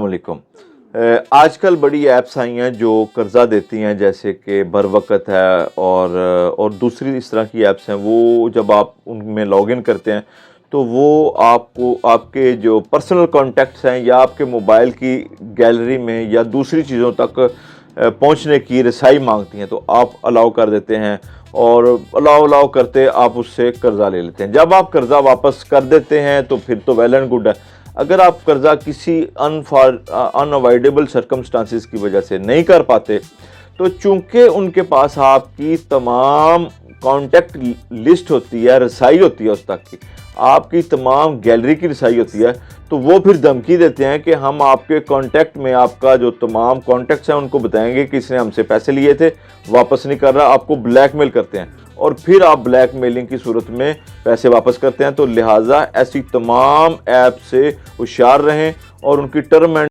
अस्सलामुअलैकुम। आजकल बड़ी ऐप्स आई हैं जो कर्ज़ा देती हैं, जैसे कि बरवक़्त है और दूसरी इस तरह की ऐप्स हैं। वो जब आप उनमें लॉगिन करते हैं तो वो आपको आपके जो पर्सनल कॉन्टैक्ट्स हैं या आपके मोबाइल की गैलरी में या दूसरी चीज़ों तक पहुंचने की रसाई मांगती हैं, तो आप अलाउ कर देते हैं और अलाउ करते आप उससे कर्ज़ा ले लेते हैं। जब आप कर्ज़ा वापस कर देते हैं तो फिर तो वेल एंड गुड है। अगर आप कर्ज़ा किसी अनअवॉइडेबल सर्कमस्टांसिस की वजह से नहीं कर पाते, तो चूंकि उनके पास आपकी तमाम कॉन्टैक्ट लिस्ट होती है, रसाई होती है उस तक की, आपकी तमाम गैलरी की रसाई होती है, तो वो फिर धमकी देते हैं कि हम आपके कॉन्टैक्ट में आपका जो तमाम कॉन्टैक्ट्स हैं उनको बताएंगे कि इसने हमसे पैसे लिए थे, वापस नहीं कर रहा, आपको ब्लैकमेल करते हैं और फिर आप ब्लैकमेलिंग की सूरत में पैसे वापस करते हैं। तो लिहाजा ऐसी तमाम ऐप से होशियार रहें और उनकी टर्म एंड